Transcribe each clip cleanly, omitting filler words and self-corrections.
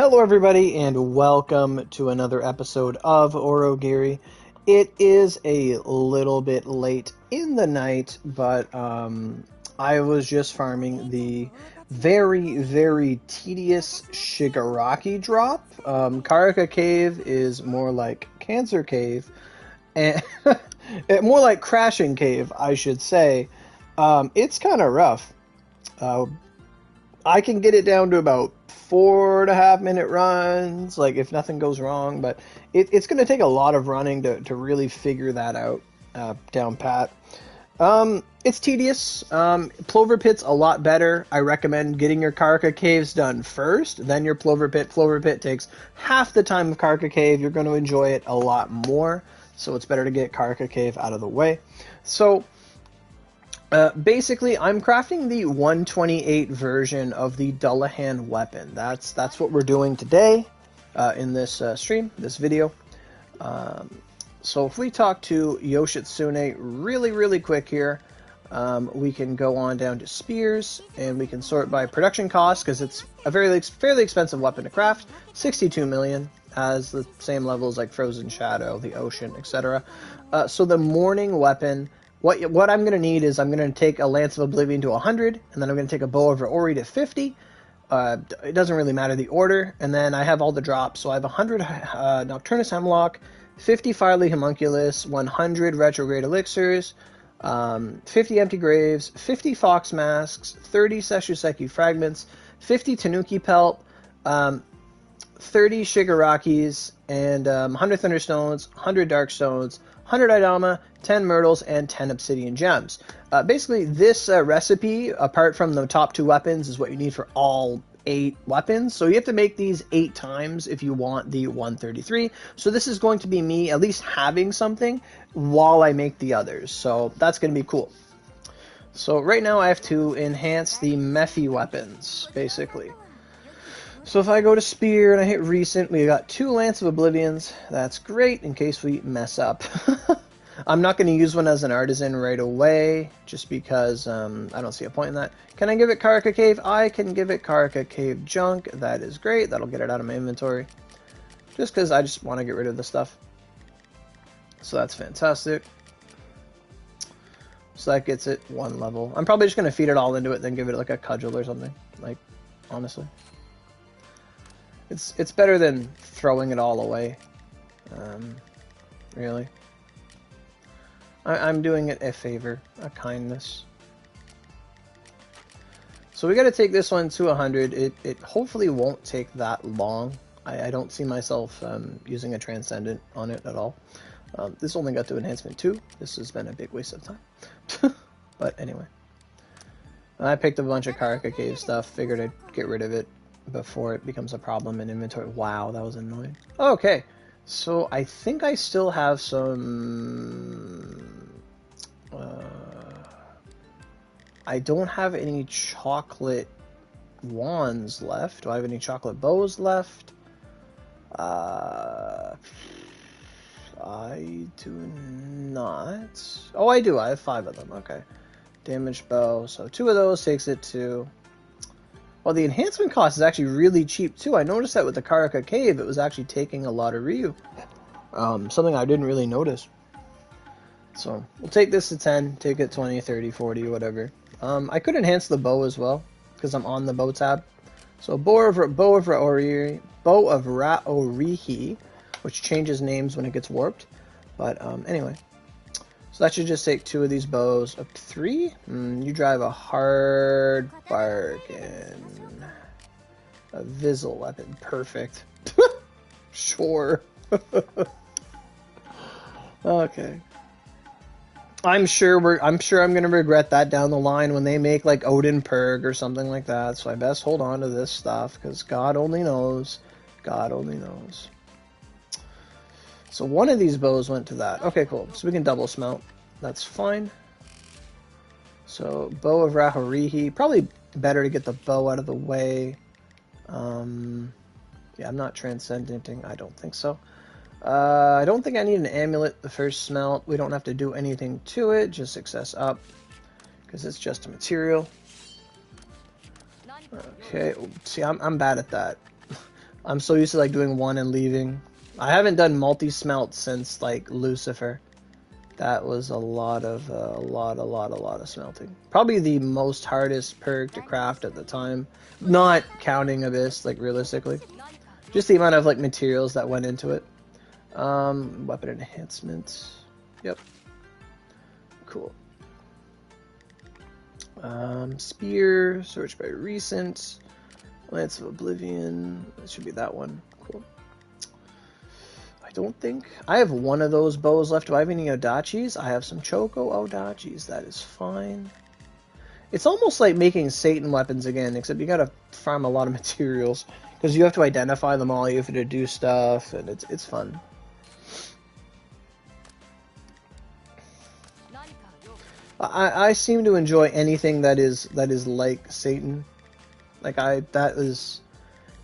Hello everybody and welcome to another episode of Aurogiri. It is a little bit late in the night, but I was just farming the very tedious Shigaraki drop. Karaka Cave is more like Cancer Cave, and more like Crashing Cave, I should say. It's kind of rough. I can get it down to about 4.5 minute runs, like if nothing goes wrong, but it's going to take a lot of running to really figure that out down pat. It's tedious. Plover Pit's a lot better. I recommend getting your Karaka Caves done first, then your Plover Pit. Plover Pit takes half the time of Karaka Cave. You're going to enjoy it a lot more, so it's better to get Karaka Cave out of the way. So basically, I'm crafting the 128 version of the Dullahan weapon. That's what we're doing today in this stream, this video. So if we talk to Yoshitsune really quick here, we can go on down to spears, and we can sort by production cost, because it's a fairly expensive weapon to craft. 62 million, has the same levels like Frozen Shadow, the Ocean, etc. So the Mourning weapon, what I'm going to need is I'm going to take a Lance of Oblivion to 100, and then I'm going to take a Bow of Ori to 50. It doesn't really matter the order, and then I have all the drops. So I have 100 Nocturnus Hemlock, 50 Firely Homunculus, 100 Retrograde Elixirs, 50 Empty Graves, 50 Fox Masks, 30 Seshuseki Fragments, 50 Tanuki Pelt, 30 Shigarakis, and 100 Thunderstones, 100 Dark Stones, 100 Idama, 10 Myrtles, and 10 Obsidian Gems. Basically, this recipe, apart from the top 2 weapons, is what you need for all 8 weapons. So you have to make these 8 times if you want the 133. So this is going to be me at least having something while I make the others. So that's going to be cool. So right now I have to enhance the Mephi weapons, basically. So if I go to Spear and I hit Recent, we got 2 Lance of Oblivions. That's great in case we mess up. I'm not going to use one as an artisan right away, just because I don't see a point in that. Can I give it Karaka Cave? I can give it Karaka Cave Junk. That is great. That'll get it out of my inventory. Just because I just want to get rid of the stuff. So that's fantastic. So that gets it 1 level. I'm probably just going to feed it all into it, then give it like a cudgel or something. Like, honestly. It's better than throwing it all away, really. I'm doing it a favor, a kindness. So we got to take this one to 100. It hopefully won't take that long. I don't see myself using a Transcendent on it at all. This only got to Enhancement 2. This has been a big waste of time. But anyway. I picked a bunch of Karaka Cave stuff, figured I'd get rid of it before it becomes a problem in inventory. Wow, that was annoying. Okay, so I think I still have some... I don't have any chocolate wands left. Do I have any chocolate bows left? I do not. Oh, I do. I have 5 of them. Okay. Damaged bow. So 2 of those takes it to... Well, the enhancement cost is actually really cheap, too. I noticed that with the Karaka Cave, it was actually taking a lot of Ryu. Something I didn't really notice. So, we'll take this to 10, take it 20, 30, 40, whatever. I could enhance the bow as well, because I'm on the bow tab. So, Bow of Ra'orihi, which changes names when it gets warped. But, anyway. So that should just take 2 of these bows up to 3. You drive a hard bargain. A Vizzle weapon. Perfect. Sure. Okay. I'm sure I'm gonna regret that down the line when they make like Odin Purg or something like that. So I best hold on to this stuff, because God only knows. God only knows. So one of these bows went to that. Okay, cool. So we can double smelt. That's fine. So Bow of Ra'orihi. Probably better to get the bow out of the way. Yeah, I'm not transcendenting. I don't think so. I don't think I need an amulet the first smelt. We don't have to do anything to it. Just success up, because it's just a material. Okay. See, I'm bad at that. I'm so used to like doing one and leaving. I haven't done multi-smelt since like Lucifer. That was a lot of smelting. Probably the most hardest Purg to craft at the time, not counting Abyss, like realistically. Just the amount of like materials that went into it. Weapon enhancement. Yep. Cool. Spear, search by recent. Lance of Oblivion. That should be that one. Cool. I don't think I have one of those bows left. Do I have any Odachis? I have some Choco Odachis. That is fine. It's almost like making Satan weapons again, except you gotta farm a lot of materials because you have to identify them all. You have to do stuff, and it's fun. I seem to enjoy anything that is like Satan. Like that is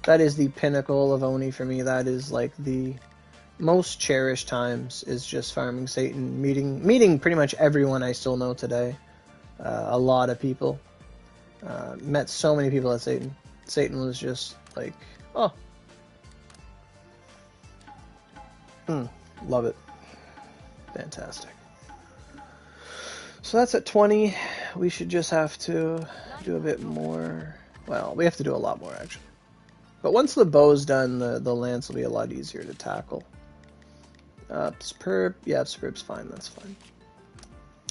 the pinnacle of Oni for me. That is like the most cherished times is just farming Satan, meeting pretty much everyone I still know today. A lot of people. Met so many people at Satan. Satan was just like, oh. Love it. Fantastic. So that's at 20. We should just have to do a bit more. Well, we have to do a lot more, actually. But once the bow's done, the lance will be a lot easier to tackle. Superb. Yeah, Superb's fine. That's fine.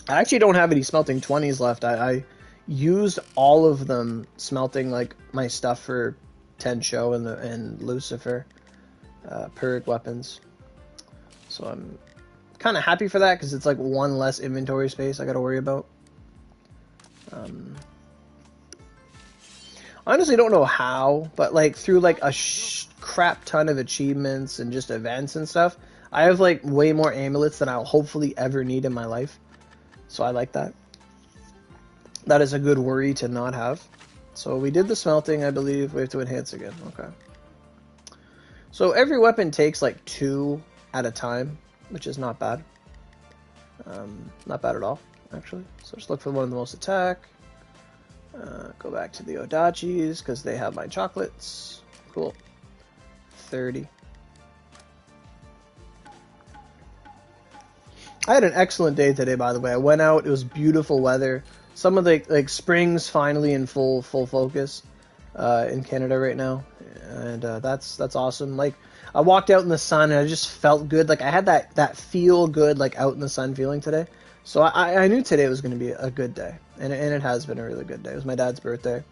I actually don't have any smelting 20s left. I used all of them smelting like my stuff for Tensho and Lucifer Purg weapons. So I'm kind of happy for that because it's like one less inventory space I got to worry about. I honestly don't know how, but like through like a crap ton of achievements and just events and stuff, I have like way more amulets than I'll hopefully ever need in my life. So I like that. That is a good worry to not have. So we did the smelting, I believe. We have to enhance again. Okay. So every weapon takes like 2 at a time, which is not bad. Not bad at all, actually. So just look for one of the most attack. Go back to the Odachis, because they have my chocolates. Cool. 30. I had an excellent day today, by the way. I went out. It was beautiful weather. Some of the like spring's finally in full focus in Canada right now, and that's awesome. Like I walked out in the sun and I just felt good. Like I had that feel good like out in the sun feeling today. So I knew today was going to be a good day, and it has been a really good day. It was my dad's birthday.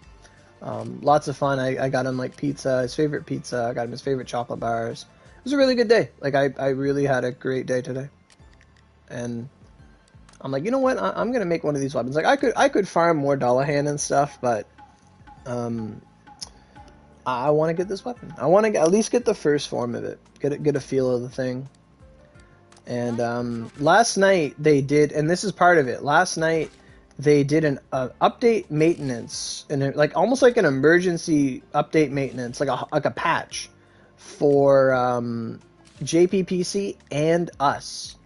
Lots of fun. I got him like pizza, his favorite pizza. I got him his favorite chocolate bars. It was a really good day. Like I really had a great day today. And I'm like, you know what? I'm gonna make one of these weapons. Like I could farm more Dullahan and stuff, but I want to get this weapon. I want to at least get the first form of it. Get a feel of the thing. And last night they did, and this is part of it. Last night they did an update maintenance, and like almost like an emergency update maintenance, like a patch for JPPC and us.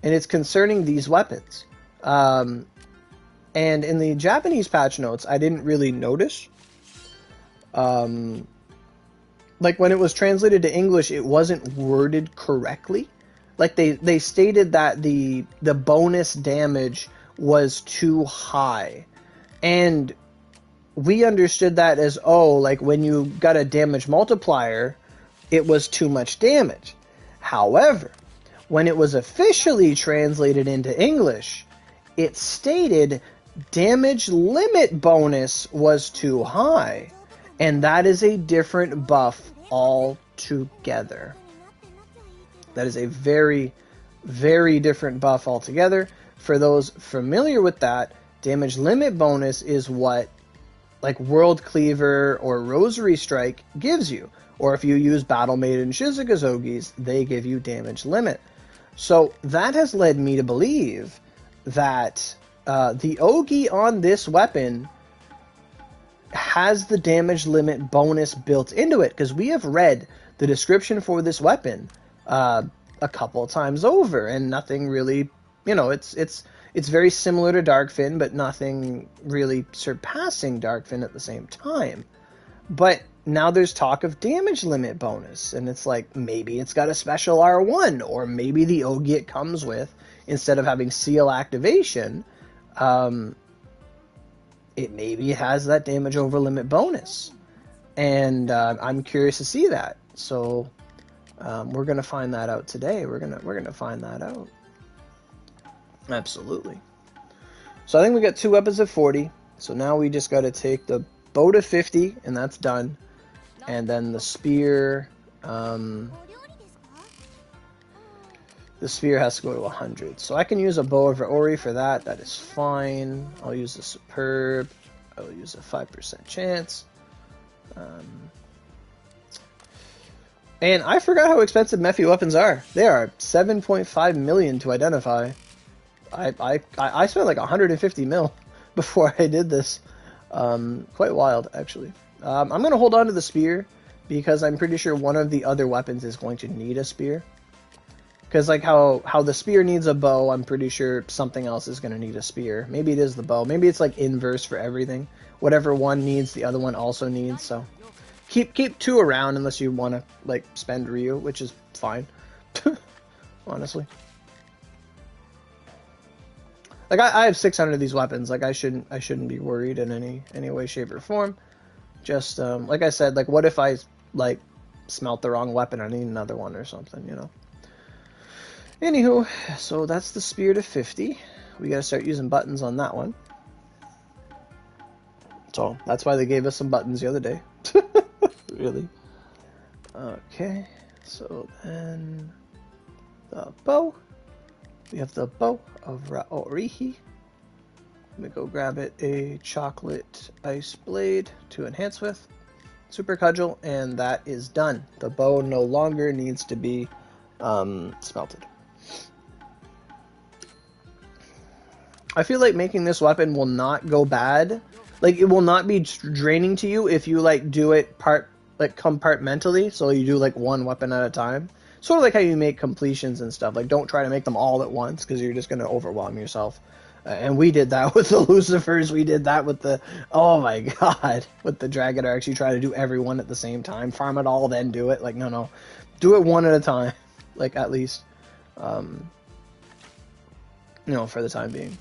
And it's concerning these weapons. And in the Japanese patch notes, I didn't really notice. Like when it was translated to English, it wasn't worded correctly. Like they stated that the bonus damage was too high. And we understood that as, oh, like when you got a damage multiplier, it was too much damage. However, when it was officially translated into English, it stated damage limit bonus was too high. And that is a different buff altogether. That is a very, very different buff altogether. For those familiar with that, damage limit bonus is what like World Cleaver or Rosary Strike gives you. Or if you use Battle Maiden Shizuka's Ogis, they give you damage limit. So that has led me to believe that the Ogi on this weapon has the damage limit bonus built into it, because we have read the description for this weapon a couple of times over, and nothing really, you know, it's very similar to Darkfin, but nothing really surpassing Darkfin at the same time. But now there's talk of damage limit bonus, and it's like, maybe it's got a special R1, or maybe the Ogi it comes with, instead of having seal activation, it maybe has that damage over limit bonus, and I'm curious to see that. So we're gonna find that out today. We're gonna find that out. Absolutely. So I think we got 2 weapons of 40. So now we just got to take the bow to 50, and that's done. And then the spear, the spear has to go to 100. So I can use a bow of Ori for that. That is fine. I'll use a superb. I'll use a 5% chance. And I forgot how expensive Mephi weapons are. They are 7.5 million to identify. I spent like 150 mil before I did this. Quite wild, actually. I'm going to hold on to the spear because I'm pretty sure one of the other weapons is going to need a spear. Because like how the spear needs a bow, I'm pretty sure something else is going to need a spear. Maybe it is the bow. Maybe it's like inverse for everything. Whatever one needs, the other one also needs. So keep 2 around unless you want to like spend Ryu, which is fine. Honestly. Like I have 600 of these weapons. Like I shouldn't be worried in any way, shape, or form. Just like I said, like what if I like smelt the wrong weapon? I need another one or something, you know. Anywho, so that's the spear to 50. We gotta start using buttons on that one. So that's why they gave us some buttons the other day. Really. Okay. So then the bow. We have the bow of Aurogiri. Let me go grab it. A chocolate ice blade to enhance with. Super cudgel, and that is done. The bow no longer needs to be smelted. I feel like making this weapon will not go bad. Like it will not be draining to you if you like do it compartmentally. So you do like one weapon at a time. Sort of like how you make completions and stuff. Like, don't try to make them all at once, because you're just going to overwhelm yourself. And we did that with the Lucifers. We did that with the... Oh, my God. With the Dragon Arcs, you try to do every one at the same time. Farm it all, then do it. Like, no. Do it one at a time. Like, at least. You know, for the time being.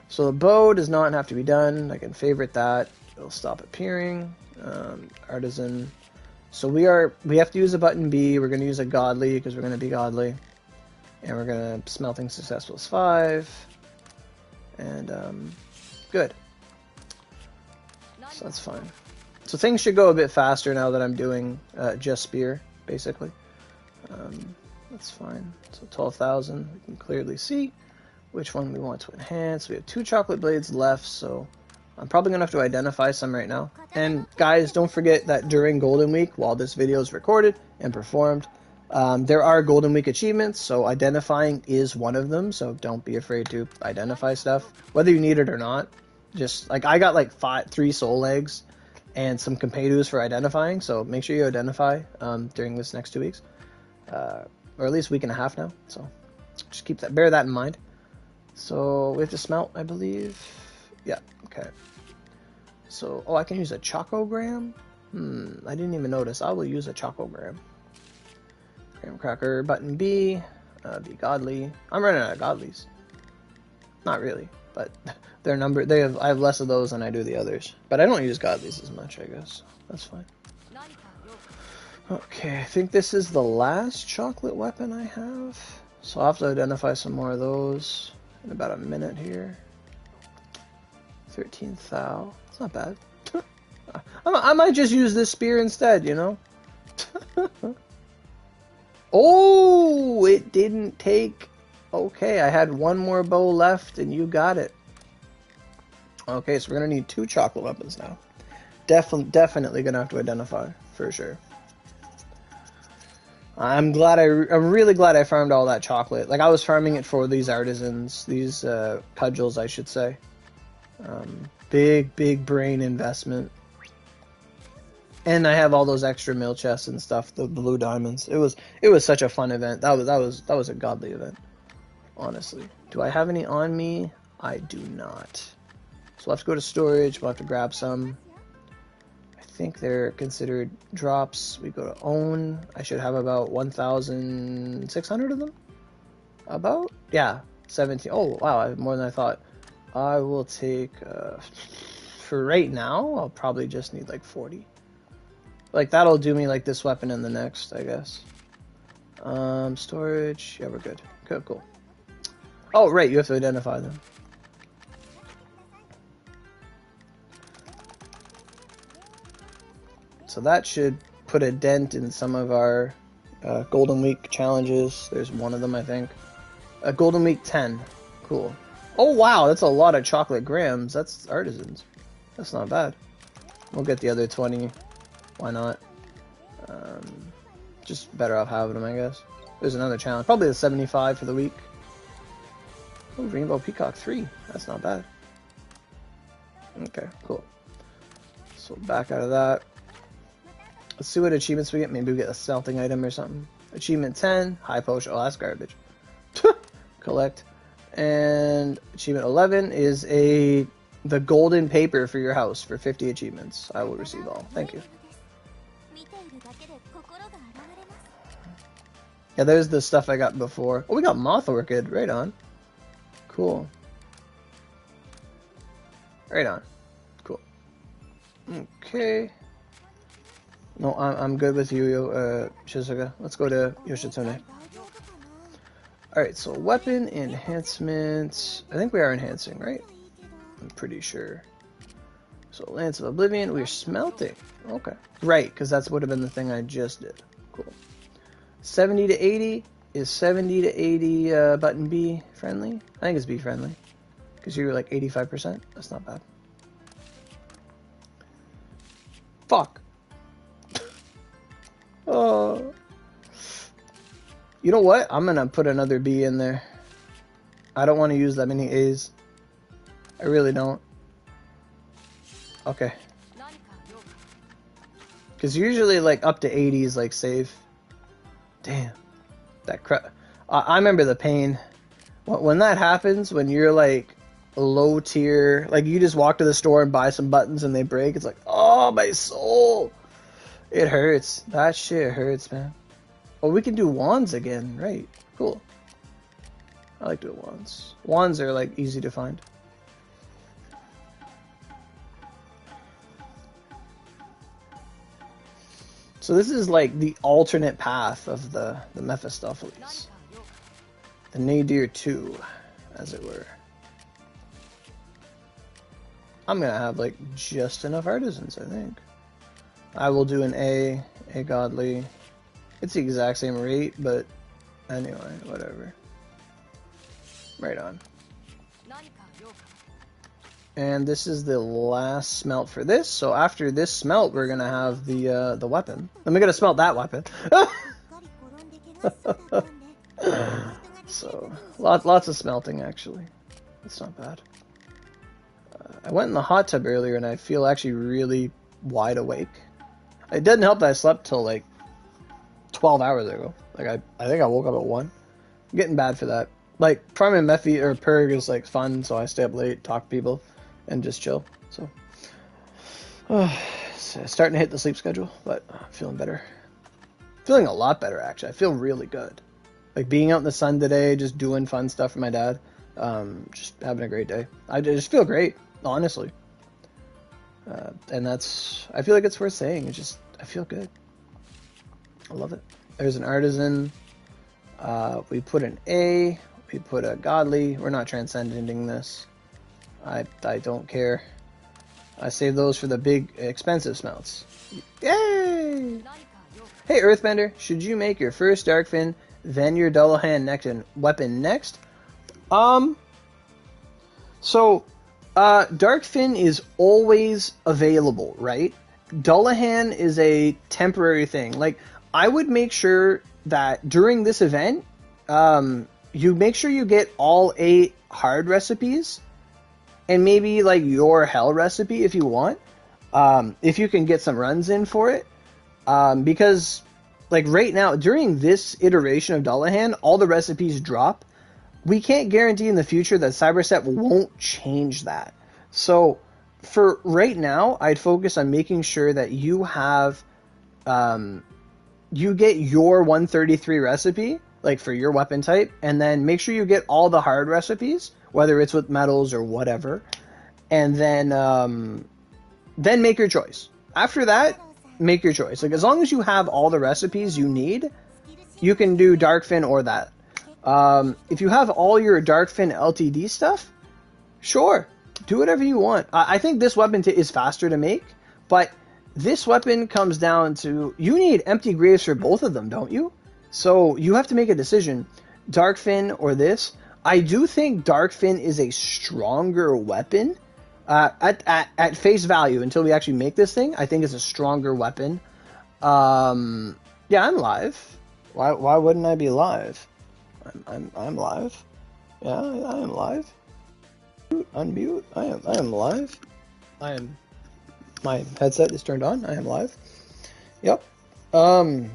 So the bow does not have to be done. I can favorite that. It'll stop appearing. Artisan... So we have to use a button B. We're going to use a godly because we're going to be godly. And we're going to smelting success plus 5. And good. So that's fine. So things should go a bit faster now that I'm doing just spear, basically. That's fine. So 12,000. We can clearly see which one we want to enhance. We have 2 chocolate blades left, so... I'm probably going to have to identify some right now. And guys, don't forget that during Golden Week, while this video is recorded and performed, there are Golden Week achievements, so identifying is one of them, so don't be afraid to identify stuff, whether you need it or not. Just, like, I got like 3 soul eggs and some compedus for identifying, so make sure you identify during this next 2 weeks. Or at least a week and a half now, so just bear that in mind. So, we have to smelt, I believe. Yeah, okay. So, I can use a chocogram? I didn't even notice. I will use a chocogram. Graham cracker, button B, be godly. I'm running out of godlies. Not really, but their number, I have less of those than I do the others. But I don't use godlies as much, I guess. That's fine. Okay, I think this is the last chocolate weapon I have. So I'll have to identify some more of those in about a minute here. 13th thou. It's not bad. I might just use this spear instead, you know? Oh, it didn't take... Okay, I had one more bow left, and you got it. Okay, so we're going to need 2 chocolate weapons now. Definitely going to have to identify, for sure. I'm really glad I farmed all that chocolate. Like, I was farming it for these artisans, these cudgels, I should say. Big brain investment. And I have all those extra mill chests and stuff, the blue diamonds. It was such a fun event. That was a godly event. Honestly. Do I have any on me? I do not. So we'll have to go to storage, we'll have to grab some. I think they're considered drops. We go to own. I should have about 1,600 of them. About? Yeah, 17. Oh, wow, I have more than I thought. I will take, for right now, I'll probably just need like 40. Like, that'll do me like this weapon and the next, I guess. Storage. Yeah, we're good. Okay, cool. Oh, right, you have to identify them. So that should put a dent in some of our Golden Week challenges. There's one of them, I think. Golden Week 10. Cool. Oh, wow, that's a lot of chocolate grams. That's artisans. That's not bad. We'll get the other 20. Why not? Just better off having them, I guess. There's another challenge. Probably the 75 for the week. Oh, Rainbow Peacock 3. That's not bad. Okay, cool. So back out of that. Let's see what achievements we get. Maybe we get a smelting item or something. Achievement 10, high potion. Oh, that's garbage. Collect. And achievement 11 is the golden paper for your house for 50 achievements. I will receive all. Thank you. Yeah, there's the stuff I got before. Oh, we got Moth Orchid. Right on. Cool. Right on. Cool. Okay. No, I'm good with you, Shizuka. Let's go to Yoshitsune. Alright, so weapon enhancement. I think we are enhancing, right? I'm pretty sure. So Lance of Oblivion, we're smelting. Okay. Right, because that would have been the thing I just did. Cool. 70 to 80. Is 70 to 80 button B friendly? I think it's B friendly. Because you're like 85%. That's not bad. Fuck. Oh. You know what? I'm gonna put another B in there. I don't want to use that many A's. I really don't. Okay. Because usually like up to 80 is like safe. Damn. That crap. I remember the pain. When that happens, when you're like low tier, like you just walk to the store and buy some buttons and they break, it's like, oh, my soul. It hurts. That shit hurts, man. Oh, we can do wands again. Right. Cool. I like doing wands. Wands are like easy to find. So this is like the alternate path of the Mephistopheles. The Nadir 2, as it were. I'm gonna have like just enough artisans, I think. I will do an A godly. It's the exact same rate, but anyway, whatever. Right on. And this is the last smelt for this. So after this smelt, we're gonna have the weapon. Then we're gonna smelt that weapon. So lots of smelting actually. It's not bad. I went in the hot tub earlier and I feel actually really wide awake. It didn't help that I slept till like 12 hours ago. Like I think I woke up at 1. I'm getting bad for that. Like primary Mephi or Purg is like fun, so I stay up late, talk to people, and just chill. So starting to hit the sleep schedule, but I'm feeling better. Feeling a lot better actually. I feel really good. Like being out in the sun today, just doing fun stuff for my dad. Just having a great day. I just feel great, honestly. And I feel like it's worth saying. It's just, I feel good. I love it. There's an artisan. We put an A. We put a godly. We're not transcending this. I don't care. I save those for the big, expensive smelts. Yay! Hey, Earthbender, should you make your first Darkfin, then your Dullahan weapon next? So, Darkfin is always available, right? Dullahan is a temporary thing. Like, I would make sure that during this event, you make sure you get all 8 hard recipes, and maybe, like, your hell recipe if you want, if you can get some runs in for it. Because, like, right now, during this iteration of Dullahan, all the recipes drop. We can't guarantee in the future that Cyberset won't change that. So, for right now, I'd focus on making sure that you have, you get your 133 recipe, like for your weapon type, and then make sure you get all the hard recipes, whether it's with metals or whatever, and then make your choice. After that, make your choice. Like, as long as you have all the recipes you need, you can do Darkfin or that. If you have all your Darkfin LTD stuff, sure, do whatever you want. I think this weapon is faster to make, but this weapon comes down to, you need empty graves for both of them, don't you? So you have to make a decision, Darkfin or this. I do think Darkfin is a stronger weapon. At face value, until we actually make this thing, I think it's a stronger weapon. Yeah, I'm live. Why wouldn't I be live? I'm live. Yeah, I am live. Unmute. I am live. My headset is turned on. I am live. Yep. I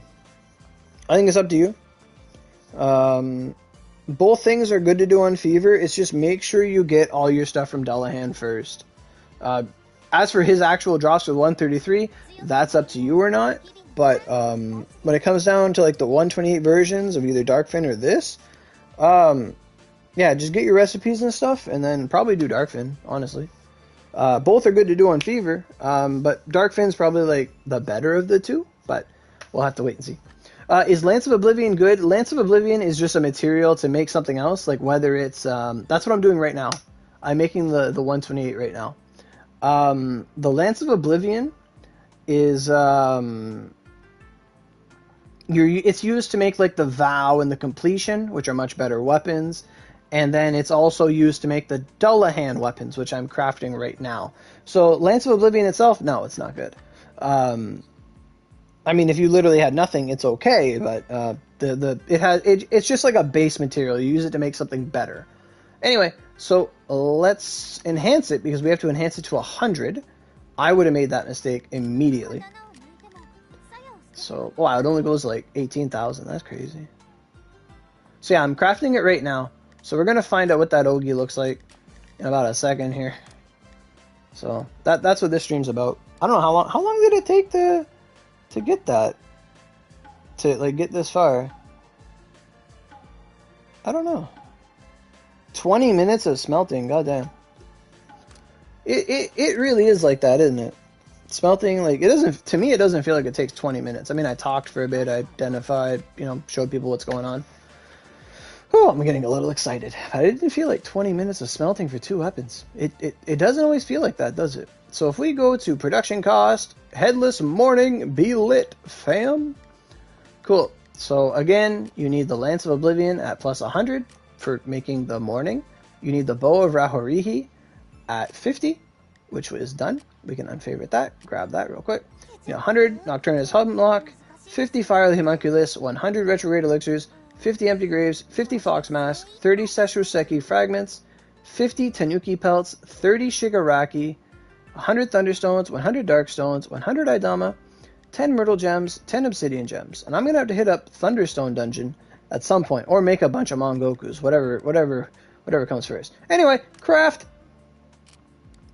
think it's up to you. Both things are good to do on Fever. It's just make sure you get all your stuff from Dullahan first. As for his actual drops with 133, that's up to you or not. But when it comes down to like the 128 versions of either Darkfin or this, yeah, just get your recipes and stuff, and then probably do Darkfin, honestly. Both are good to do on Fever, but Darkfin's probably like the better of the two, but we'll have to wait and see. Is Lance of Oblivion good? Lance of Oblivion is just a material to make something else, like whether it's, that's what I'm doing right now. I'm making the 128 right now. The Lance of Oblivion is, it's used to make like the Vow and the Completion, which are much better weapons. And then it's also used to make the Dullahan weapons, which I'm crafting right now. So Lance of Oblivion itself, no, it's not good. I mean, if you literally had nothing, it's okay, but it's just like a base material. You use it to make something better. Anyway, so let's enhance it, because we have to enhance it to 100. I would have made that mistake immediately. So, wow, it only goes like 18,000. That's crazy. So yeah, I'm crafting it right now. So we're going to find out what that Ogi looks like in about a second here. So that's what this stream's about. I don't know how long did it take to get that? To like get this far? I don't know. 20 minutes of smelting, goddamn. It really is like that, isn't it? Smelting, like, it doesn't, to me it doesn't feel like it takes 20 minutes. I mean, I talked for a bit, I identified, showed people what's going on. Oh, I'm getting a little excited. I didn't feel like 20 minutes of smelting for 2 weapons. It doesn't always feel like that, does it? So if we go to production cost, Headless, Mourning, be lit, fam. Cool. So again, you need the Lance of Oblivion at plus 100 for making the Mourning. You need the Bow of Aurogiri at 50, which was done. We can unfavorite that. Grab that real quick. 100 Nocturnus Hublock, 50 Fire Homunculus, 100 Retrograde Elixirs, 50 Empty Graves, 50 Fox Mask, 30 Seshuroseki Fragments, 50 Tanuki Pelts, 30 Shigaraki, 100 Thunderstones, 100 Darkstones, 100 Idama, 10 Myrtle Gems, 10 Obsidian Gems. And I'm going to have to hit up Thunderstone Dungeon at some point, or make a bunch of Mongokus, whatever comes first. Anyway, craft.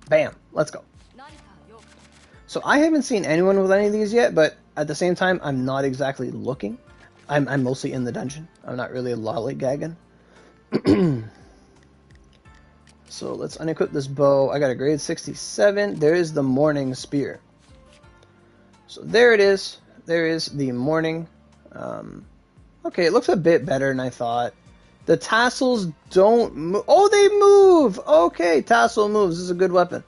Bam. Let's go. So I haven't seen anyone with any of these yet, but at the same time, I'm not exactly looking. I'm mostly in the dungeon. I'm not really lollygagging. So let's unequip this bow. I got a grade 67. There is the Mourning Spear. So there it is. There is the Mourning. Okay, it looks a bit better than I thought. The tassels don't move. Oh, they move! Okay, tassel moves. This is a good weapon.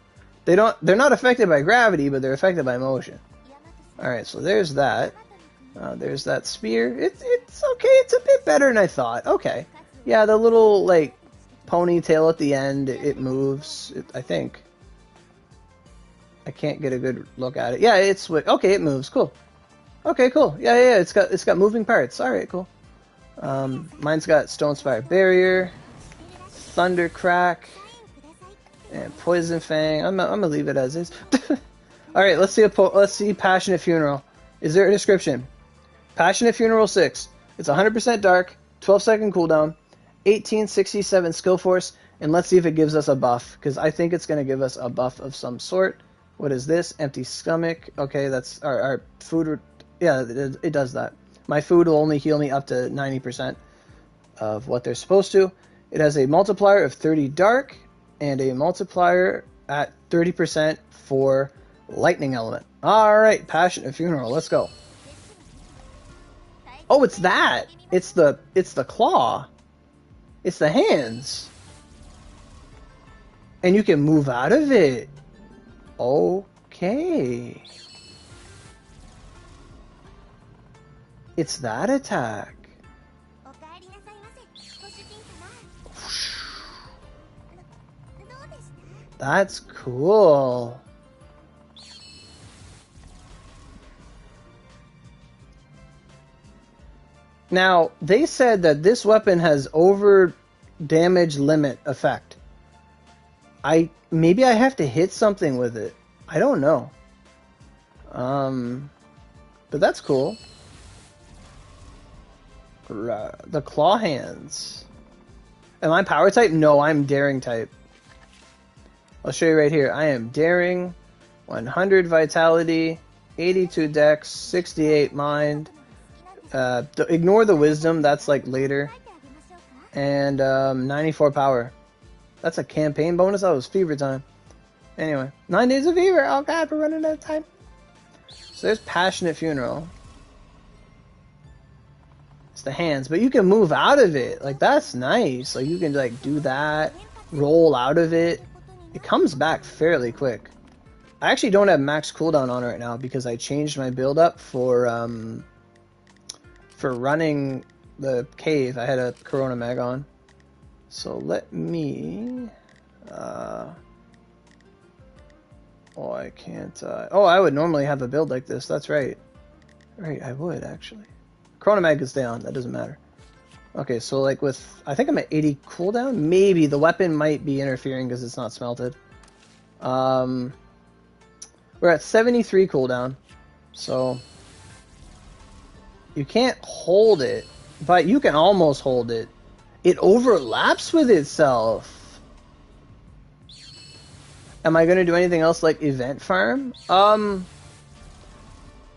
They're not affected by gravity, but they're affected by motion. Alright, so there's that. There's that spear. It's okay. It's a bit better than I thought. Okay. Yeah, the little, like, ponytail at the end, it moves, I think. I can't get a good look at it. Yeah, okay, it moves. Cool. Okay, cool. Yeah, it's got moving parts. Alright, cool. Mine's got Stone Spire Barrier, Thunder Crack, and Poison Fang. I'm gonna leave it as is. Alright, let's see Passionate Funeral. Is there a description? Passionate Funeral 6. It's 100% dark, 12-second cooldown, 1867 skill force, And let's see if it gives us a buff, because I think it's going to give us a buff of some sort. What is this? Empty stomach. Okay, that's our food. Yeah, it does that. My food will only heal me up to 90% of what they're supposed to. It has a multiplier of 30 dark and a multiplier at 30% for lightning element. All right, Passionate Funeral. Let's go. Oh, it's that. It's the claw. It's the hands. And you can move out of it. Okay. It's that attack. That's cool. Now, they said that this weapon has over damage limit effect. Maybe I have to hit something with it. I don't know. But that's cool. The claw hands. Am I power type? No, I'm daring type. I'll show you right here. I am daring, 100 vitality, 82 dex, 68 mind. Ignore the wisdom, that's like later. And 94 power. That's a campaign bonus. That was fever time. Anyway, 9 days of fever. Oh god, we're running out of time. So there's Passionate Funeral. It's the hands, but you can move out of it. Like, that's nice. Like, you can like do that, roll out of it. It comes back fairly quick. I actually don't have max cooldown on it right now because I changed my build up for running the cave. I had a Corona Mag on. So let me... oh, I can't... oh, I would normally have a build like this. That's right. Right, I would, actually. Corona Mag can stay on. That doesn't matter. Okay, so like with... I think I'm at 80 cooldown. Maybe. The weapon might be interfering because it's not smelted. We're at 73 cooldown. So... you can't hold it, but you can almost hold it. It overlaps with itself. Am I going to do anything else like event farm? I'm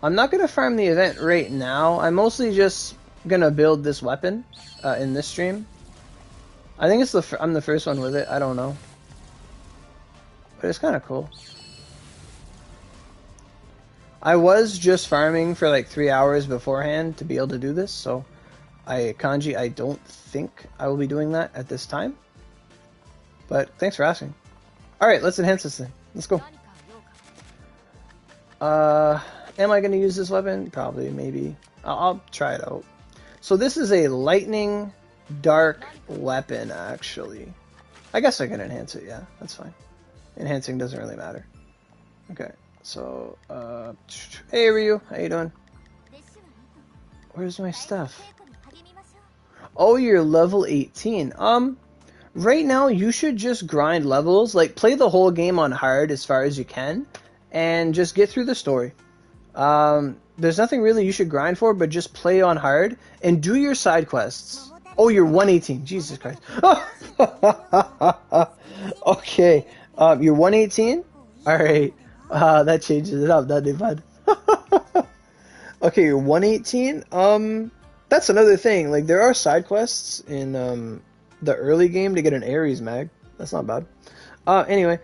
not going to farm the event right now. I'm mostly just going to build this weapon in this stream. I think it's I'm the first one with it. I don't know. But it's kind of cool. I was just farming for like 3 hours beforehand to be able to do this, so Kanji, I don't think I will be doing that at this time. But thanks for asking. Alright, let's enhance this thing. Let's go. Am I going to use this weapon? Probably, maybe. I'll try it out. So this is a lightning dark weapon, actually. I guess I can enhance it, yeah. That's fine. Enhancing doesn't really matter. Okay. So, hey Ryu, how you doing? Where's my stuff? Oh, you're level 18. Right now you should just grind levels, like play the whole game on hard as far as you can, and just get through the story. There's nothing really you should grind for, but just play on hard and do your side quests. Oh, you're 118. Jesus Christ. Okay, you're 118? Alright. That changes it up, doesn't it, bud? Okay, you're 118. That's another thing. Like, there are side quests in the early game to get an Ares mag. That's not bad. Anyway,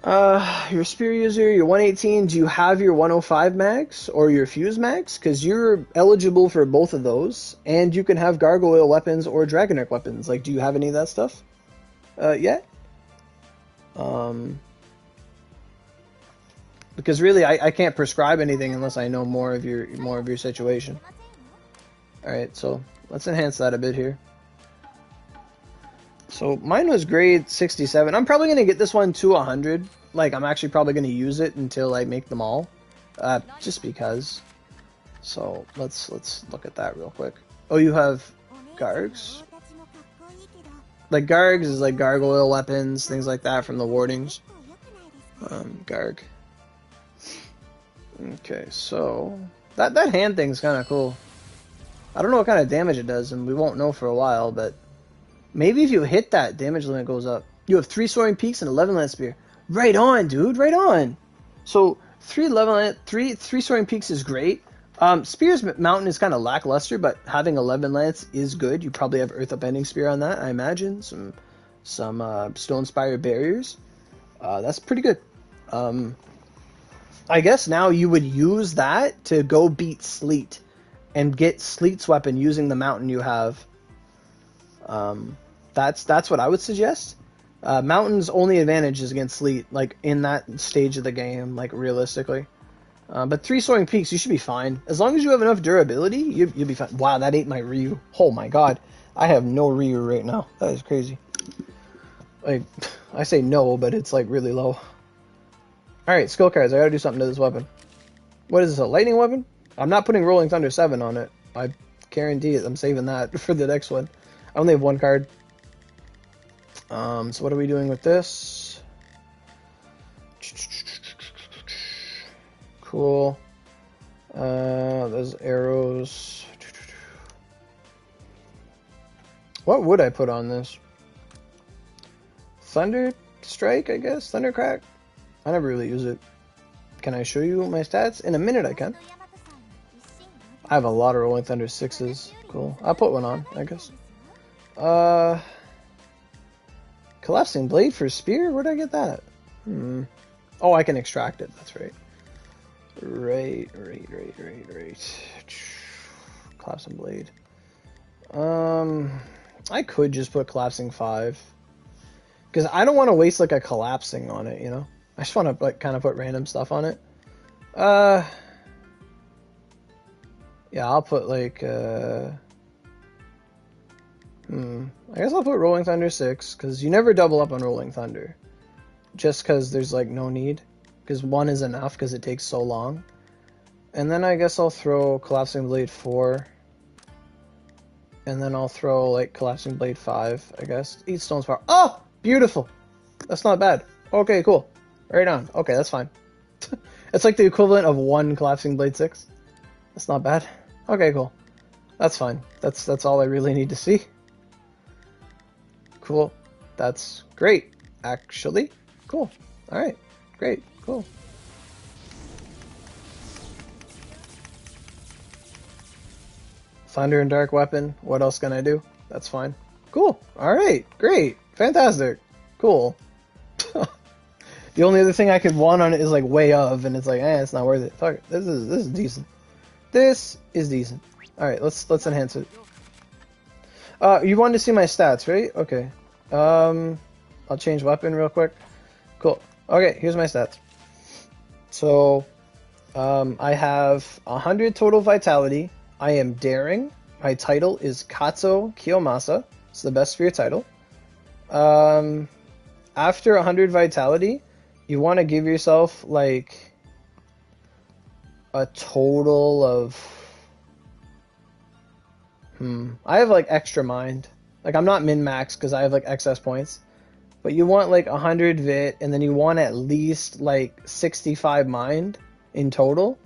you're a spear user. You're 118. Do you have your 105 mags or your fuse mags? Because you're eligible for both of those, and you can have gargoyle weapons or dragonite weapons. Like, do you have any of that stuff yet? Because really, I can't prescribe anything unless I know more of your situation. All right, so let's enhance that a bit here. So mine was grade 67. I'm probably gonna get this one to 100. Like, I'm actually probably gonna use it until I make them all, just because. So let's look at that real quick. Oh, you have Gargs. Like, Gargs is like gargoyle weapons, things like that from the wardings. Garg. Okay, so that hand thing's kind of cool. I don't know what kind of damage it does, and we won't know for a while, but Maybe if you hit that, damage limit goes up. You have 3 Soaring Peaks and 11 Lance Spear. Right on, dude. Right on. So 3 Soaring Peaks is great. Spear's Mountain is kind of lackluster, but having 11 Lance is good. You probably have Earth Upending Spear on that, I imagine. Some Stone Spire Barriers. That's pretty good. I guess now you would use that to go beat Sleet and get Sleet's weapon using the mountain you have. That's what I would suggest. Mountain's only advantage is against Sleet, like in that stage of the game, like realistically. But 3 Soaring Peaks, you should be fine. As long as you have enough durability, you'll be fine. Wow, that ate my Ryu. Oh my god. I have no Ryu right now. That is crazy. Like, I say no, but it's like really low. Alright, skill cards. I gotta do something to this weapon. What is this, a lightning weapon? I'm not putting Rolling Thunder 7 on it. I guarantee it. I'm saving that for the next one. I only have 1 card. So what are we doing with this? Cool. Those arrows. What would I put on this? Thunder Strike, I guess? Thunder Crack? I never really use it. Can I show you my stats? In a minute I can. I have a lot of Rolling Thunder 6s. Cool. I'll put one on, I guess. Collapsing Blade for Spear? Where'd I get that? Oh, I can extract it. That's right. Right. Collapsing Blade. I could just put Collapsing 5. Because I don't want to waste like a Collapsing on it, you know? I just want to like kind of put random stuff on it. Yeah, I'll put like I guess I'll put Rolling Thunder 6, because you never double up on Rolling Thunder. Just because there's like no need. Because 1 is enough because it takes so long. And then I guess I'll throw Collapsing Blade 4. And then I'll throw like Collapsing Blade 5, I guess. Eat Stone's Power. Oh! Beautiful! That's not bad. Okay, cool. Right on. Okay, that's fine. It's like the equivalent of 1 Collapsing Blade 6. That's not bad. Okay, cool. That's fine. That's all I really need to see. Cool. That's great, actually. Cool. Alright. Great. Cool. Thunder and Dark Weapon. What else can I do? That's fine. Cool. Alright. Great. Fantastic. Cool. The only other thing I could want on it is like Way of, and it's like, it's not worth it. Fuck it. This is decent. This is decent. Alright, let's enhance it. You wanted to see my stats, right? Okay. I'll change weapon real quick. Cool. Okay, here's my stats. So, I have 100 total vitality. I am daring. My title is Katso Kiyomasa. It's the best spear title. After 100 vitality, you want to give yourself like a total of I have like extra mind. Like I'm not min-max because I have like excess points. But you want like 100 vit, and then you want at least like 65 mind in total.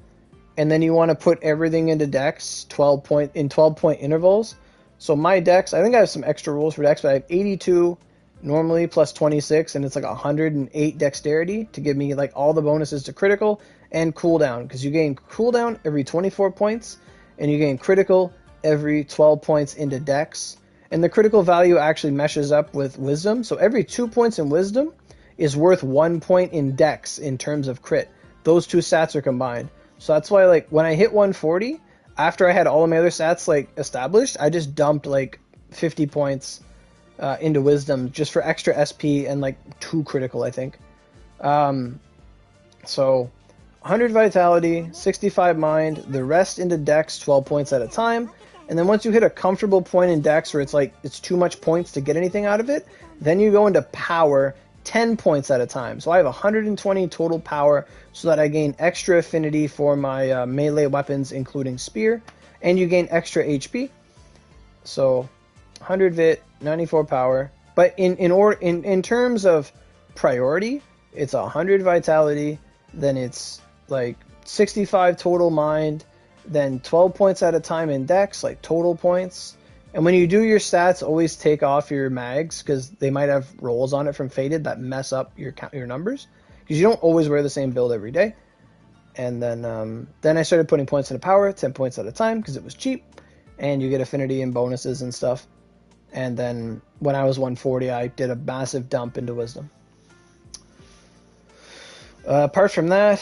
And then you want to put everything into dex 12 point intervals. So my dex, I think I have some extra rules for dex, but I have 82 normally plus 26, and it's like 108 dexterity to give me like all the bonuses to critical and cooldown, because you gain cooldown every 24 points and you gain critical every 12 points into dex. And the critical value actually meshes up with wisdom, so every 2 points in wisdom is worth 1 point in dex in terms of crit. Those two stats are combined. So that's why like when I hit 140, after I had all of my other stats like established, I just dumped like 50 points into wisdom just for extra SP and like 2 critical, I think. So 100 vitality, 65 mind, the rest into dex 12 points at a time. And then once you hit a comfortable point in dex where it's like it's too much points to get anything out of it, then you go into power 10 points at a time. So I have 120 total power so that I gain extra affinity for my melee weapons, including spear, and you gain extra HP. So 100 vit, 94 power. But in terms of priority, it's 100 vitality, then it's like 65 total mind, then 12 points at a time in dex, like total points, And when you do your stats, always take off your mags because they might have rolls on it from Faded that mess up your numbers. Because you don't always wear the same build every day. And then I started putting points into power, 10 points at a time because it was cheap. And you get affinity and bonuses and stuff. And then when I was 140, I did a massive dump into wisdom. Apart from that,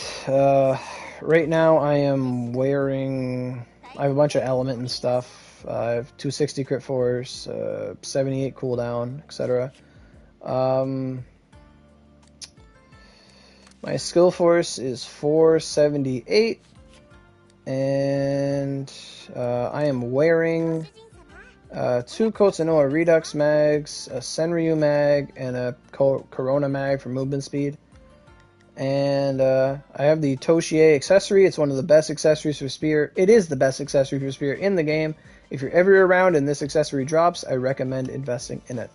right now I am wearing... I have a bunch of element and stuff. I have 260 crit force, 78 cooldown, etc. My skill force is 478, and I am wearing 2 Kotsanoa Redux mags, a Senryu mag, and a Corona mag for movement speed. And I have the Toshie accessory. It's one of the best accessories for Spear. It is the best accessory for Spear in the game. If you're ever around and this accessory drops, I recommend investing in it.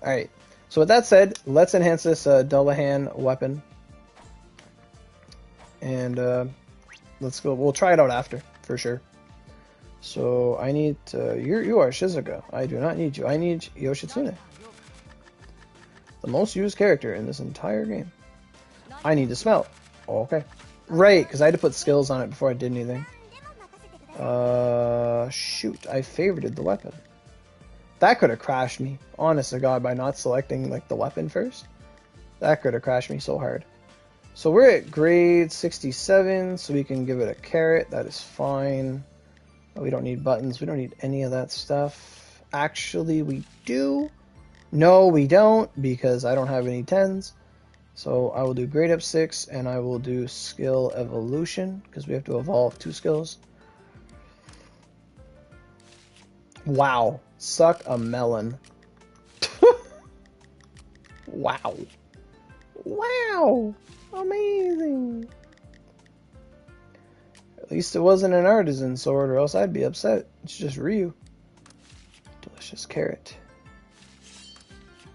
Alright, so with that said, let's enhance this Dullahan weapon. And let's go. We'll try it out after, for sure. So I need... you are Shizuka. I do not need you. I need Yoshitsune. The most used character in this entire game. I need to smell. Oh, okay. Right, because I had to put skills on it before I did anything. Shoot. I favorited the weapon. That could have crashed me. Honest to God, by not selecting like the weapon first. That could have crashed me so hard. So we're at grade 67, so we can give it a carrot. That is fine. We don't need buttons. We don't need any of that stuff. Actually, we do. No, we don't, because I don't have any 10s. So I will do grade up 6, and I will do skill evolution, because we have to evolve 2 skills. Wow. Suck a melon. Wow. Wow. Amazing. At least it wasn't an artisan sword, or else I'd be upset. It's just Ryu. Delicious carrot.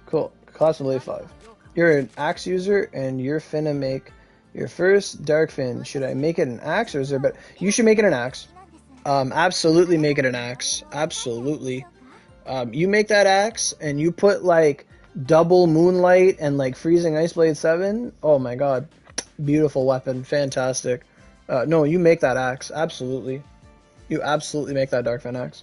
Cool. Class of Blade 5. You're an axe user, and you're finna make your first dark fin. Should I make it an axe, or is there... But you should make it an axe. Absolutely make it an axe. Absolutely. You make that axe, and you put, like, double Moonlight and, like, Freezing Ice Blade 7. Oh, my God. Beautiful weapon. Fantastic. No, you make that axe. Absolutely. You absolutely make that Dark Fin axe.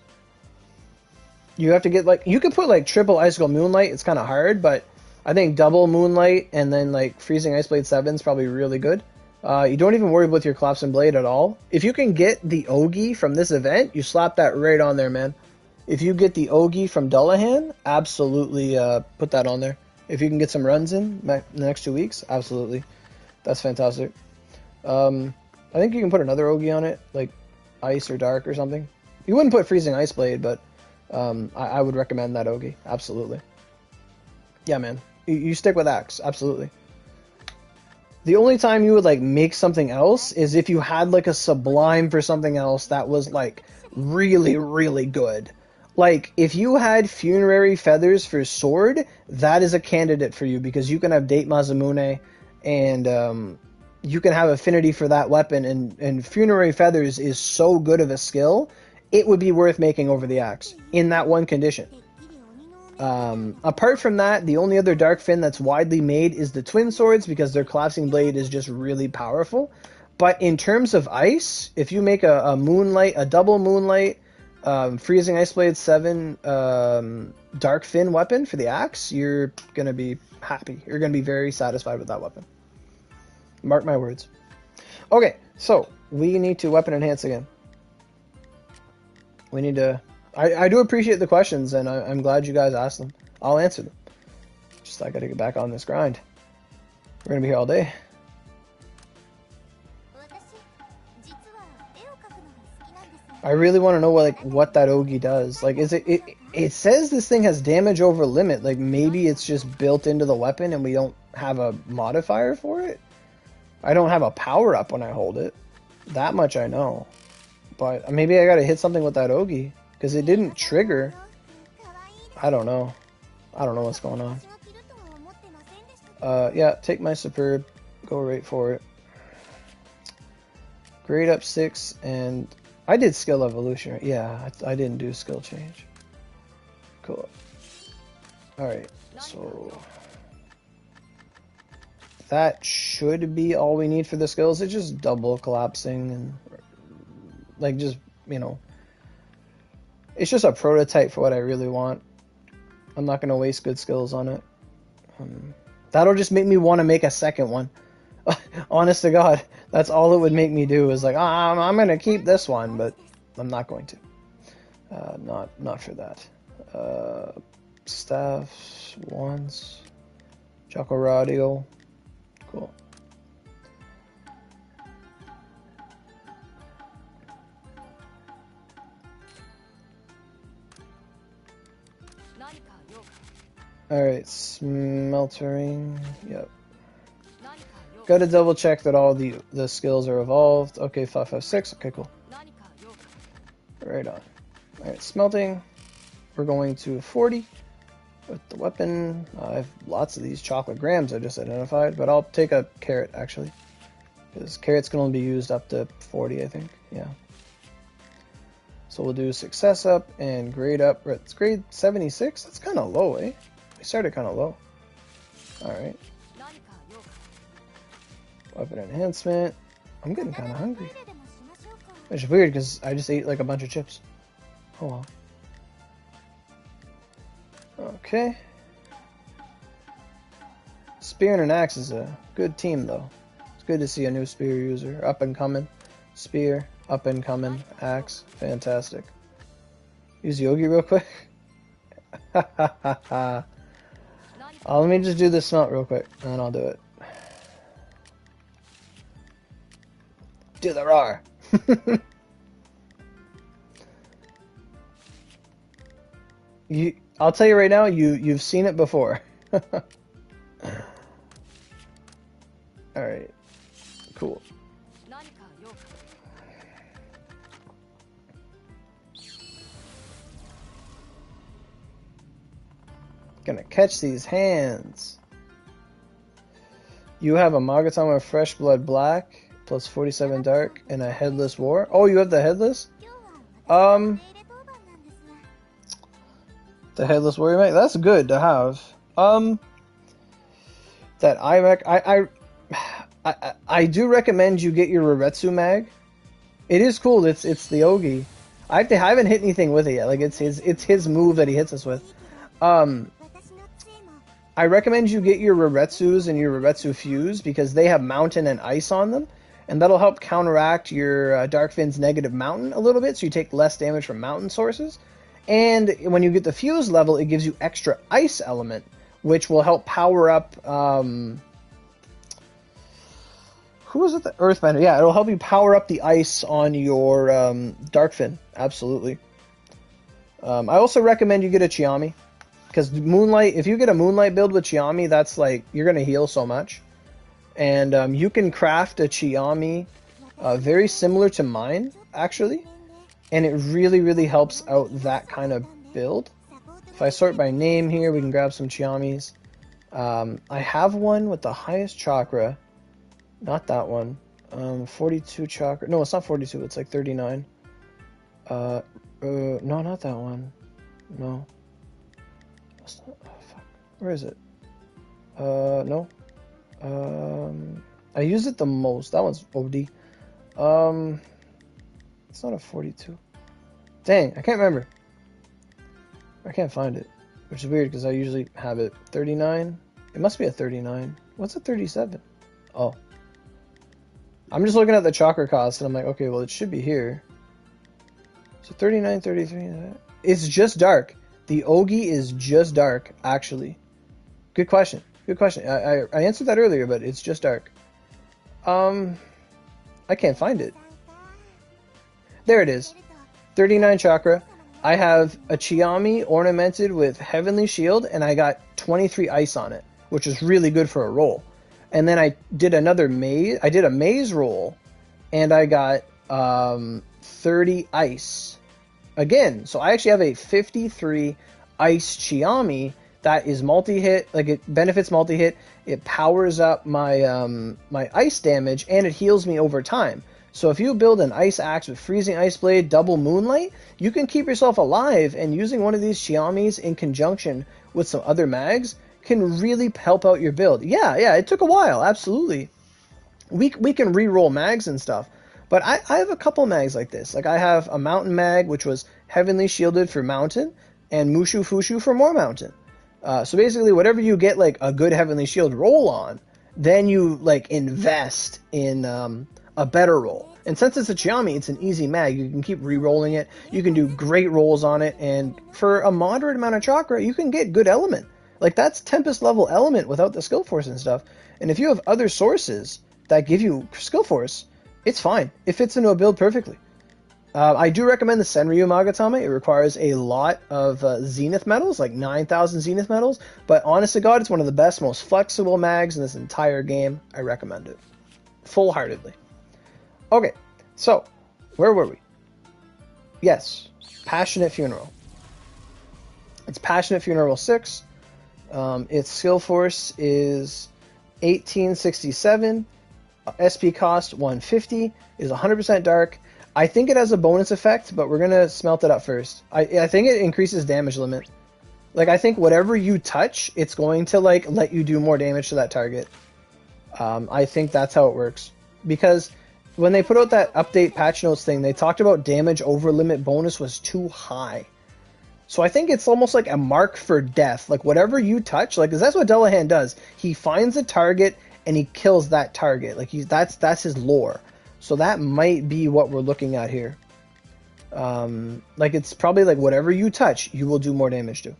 You have to get, like... You could put, like, triple Icicle Moonlight. It's kind of hard, but I think double Moonlight and then, like, Freezing Ice Blade 7 is probably really good. You don't even worry with your Collapsing Blade at all. If you can get the Ogi from this event, you slap that right on there, man. If you get the Ogi from Dullahan, absolutely put that on there. If you can get some runs in the next 2 weeks, absolutely. That's fantastic. I think you can put another Ogi on it, like Ice or Dark or something. You wouldn't put Freezing Ice Blade, but I would recommend that Ogi, absolutely. Yeah, man. You stick with Axe, absolutely. The only time you would, like, make something else is if you had, like, a Sublime for something else that was, like, really, really good. Like, if you had Funerary Feathers for Sword, that is a candidate for you, because you can have Date Mazamune, and you can have affinity for that weapon, and Funerary Feathers is so good of a skill, it would be worth making over the axe, in that one condition. Apart from that, the only other Dark Fin that's widely made is the Twin Swords, because their Collapsing Blade is just really powerful. But in terms of ice, if you make a Moonlight, a double Moonlight, Freezing Ice Blade 7 Dark Fin weapon for the axe, you're going to be happy. You're going to be very satisfied with that weapon. Mark my words. Okay, so we need to weapon enhance again. We need to... I do appreciate the questions, and I'm glad you guys asked them. I'll answer them. Just I gotta get back on this grind. We're gonna be here all day. I really want to know what that Ogi does. Like, is it says this thing has damage over limit. Like, maybe it's just built into the weapon and we don't have a modifier for it? I don't have a power up when I hold it. That much I know. But maybe I gotta hit something with that Ogi. Because it didn't trigger. I don't know. I don't know what's going on. Yeah, take my Superb. Go right for it. Grade up 6, and I did skill evolution. Yeah, I didn't do skill change. Cool. Alright, so that should be all we need for the skills. It's just double collapsing and like just, you know, it's just a prototype for what I really want. I'm not going to waste good skills on it. That'll just make me want to make a second one. Honest to God, that's all it would make me do is like, I'm going to keep this one, but I'm not going to. Not for that. Staffs, wands, Choco Radio. Cool. Alright, smeltering. Yep. Got to double check that all the skills are evolved. Okay, 556. Okay, cool. Right on. Alright, smelting. We're going to 40 with the weapon. I have lots of these chocolate grams I just identified, but I'll take a carrot actually. Because carrots can only be used up to 40, I think. Yeah. So we'll do success up and grade up. It's grade 76. That's kind of low, eh? We started kind of low. Alright. Weapon enhancement. I'm getting kind of hungry. Which is weird because I just ate like a bunch of chips. Oh well. Okay. Spear and an axe is a good team though. It's good to see a new spear user. Up and coming. Spear. Up and coming. Axe. Fantastic. Use Yogi real quick. Let me just do this smelt real quick, and then I'll do it. Do the roar! I'll tell you right now, you've seen it before. Alright. Cool. Gonna catch these hands. You have a Magaton with Fresh Blood Black, plus 47 Dark, and a Headless War. Oh, you have the Headless? The Headless Warrior Mag? That's good to have. That I do recommend you get your Raretsu Mag. It is cool. It's the Ogi. I haven't hit anything with it yet. Like it's his move that he hits us with. I recommend you get your Raretsus and your Raretsu Fuse because they have mountain and ice on them, and that'll help counteract your Darkfin's negative mountain a little bit, so you take less damage from mountain sources. And when you get the Fuse level, it gives you extra ice element, which will help power up. Who was it? The Earthbender. Yeah, it'll help you power up the ice on your Darkfin. Absolutely. I also recommend you get a Chiami. Because Moonlight, if you get a Moonlight build with Chiami, that's like, you're going to heal so much. And you can craft a Chiami very similar to mine, actually. And it really, really helps out that kind of build. If I sort by name here, we can grab some Chiamis. I have one with the highest chakra. Not that one. 42 chakra. No, it's not 42. It's like 39. No, not that one. No. Oh, fuck. Where is it? No. I use it the most. That one's OD. It's not a 42. Dang, I can't remember. I can't find it. Which is weird because I usually have it 39. It must be a 39. What's a 37? Oh. I'm just looking at the chakra cost and I'm like, okay, well it should be here. So 39, 33. It's just dark. The Ogi is just dark, actually. Good question. Good question. I answered that earlier, but it's just dark. I can't find it. There it is. 39 chakra. I have a Chiami ornamented with Heavenly Shield, and I got 23 ice on it, which is really good for a roll. And then I did another maze. I did a maze roll, and I got 30 ice. Again, so I actually have a 53 ice Chiami that is multi-hit, like it benefits multi-hit, it powers up my my ice damage, and it heals me over time. So if you build an ice axe with freezing ice blade, double moonlight, you can keep yourself alive, and using one of these Chiamis in conjunction with some other mags can really help out your build. Yeah, it took a while, absolutely. We can re-roll mags and stuff, but I have a couple mags like this. Like I have a mountain mag, which was heavenly shielded for mountain, and Mushu Fushu for more mountain. So basically, whatever you get like a good heavenly shield roll on, then you like invest in a better roll. And since it's a Chiami, it's an easy mag. You can keep re-rolling it. You can do great rolls on it, and for a moderate amount of chakra, you can get good element. Like that's Tempest level element without the skill force and stuff. And if you have other sources that give you skill force, it's fine. It fits into a build perfectly. I do recommend the Senryu Magatama. It requires a lot of Zenith medals, like 9,000 Zenith medals, but honest to God, it's one of the best, most flexible mags in this entire game. I recommend it full-heartedly. Okay, so where were we? Yes, Passionate Funeral. It's Passionate Funeral 6. Its skill force is 1867. SP cost 150. Is 100% dark. I think it has a bonus effect, but we're gonna smelt it up first. I think it increases damage limit. Like I think whatever you touch, it's going to like let you do more damage to that target. I think that's how it works. Because when they put out that update patch notes thing, they talked about damage over limit bonus was too high. So I think it's almost like a mark for death. Like whatever you touch, like 'cause that's what Dullahan does. He finds a target and he kills that target. Like that's his lore. So that might be what we're looking at here. Like it's probably like whatever you touch, you will do more damage to.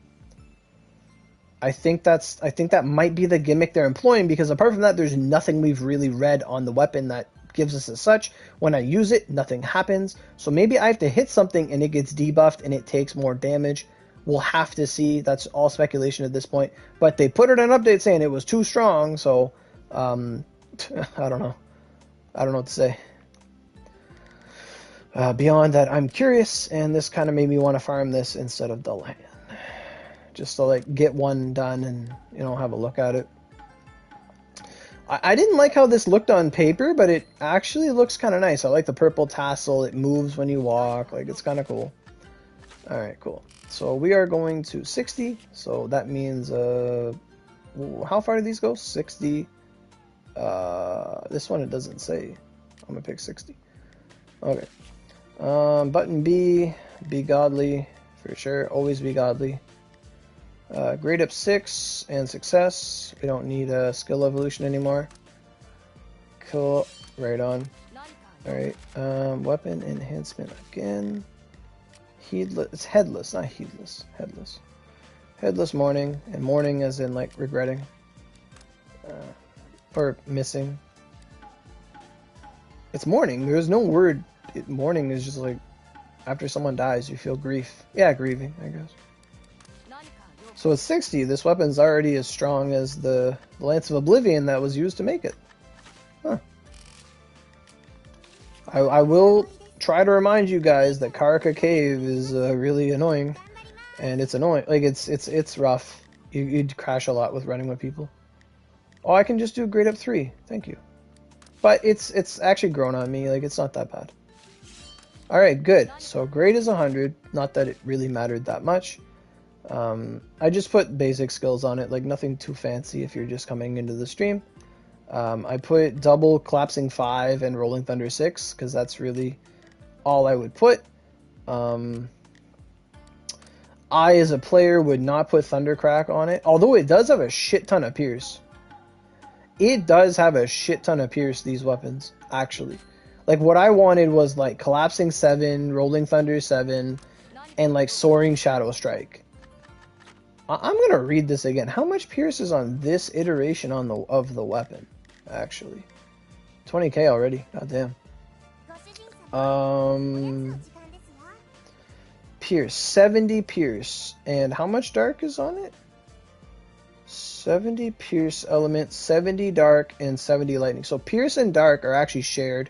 I think that might be the gimmick they're employing, because apart from that, there's nothing we've really read on the weapon that gives us as such. When I use it, nothing happens. So maybe I have to hit something and it gets debuffed and it takes more damage. We'll have to see. That's all speculation at this point. But they put it in an update saying it was too strong, so I don't know. I don't know what to say. Beyond that, I'm curious, and this kind of made me want to farm this instead of Dullahan. Just to like get one done and, you know, have a look at it. I didn't like how this looked on paper, but it actually looks kind of nice. I like the purple tassel. It moves when you walk. Like, it's kind of cool. Alright, cool. So we are going to 60. So that means, how far do these go? 60. This one it doesn't say. I'm going to pick 60. Okay. Button B, be godly, for sure. Always be godly. Grade up 6 and success. We don't need a skill evolution anymore. Cool. Right on. Alright. Weapon enhancement again. Heedless. It's headless, not heedless. Headless. Headless mourning. And mourning as in like regretting. Or missing. It's mourning. There's no word. Mourning is just like after someone dies, you feel grief. Yeah, grieving, I guess. So at 60, this weapon's already as strong as the Lance of Oblivion that was used to make it. Huh. I will try to remind you guys that Karaka Cave is really annoying. And it's annoying. Like, it's rough. You'd crash a lot with running with people. Oh, I can just do grade up 3. Thank you. But it's actually grown on me. Like, it's not that bad. Alright, good. So grade is 100. Not that it really mattered that much. I just put basic skills on it, like nothing too fancy if you're just coming into the stream. I put double collapsing 5 and rolling thunder 6 because that's really all I would put. I as a player would not put thundercrack on it, although it does have a shit ton of pierce. It does have a shit ton of pierce, these weapons, actually. Like what I wanted was like collapsing 7, rolling thunder 7, and like soaring shadow strike. I'm gonna read this again. How much pierce is on this iteration of the weapon? Actually, 20k already. God damn. Pierce 70 pierce, and how much dark is on it? 70 pierce element, 70 dark, and 70 lightning. So pierce and dark are actually shared.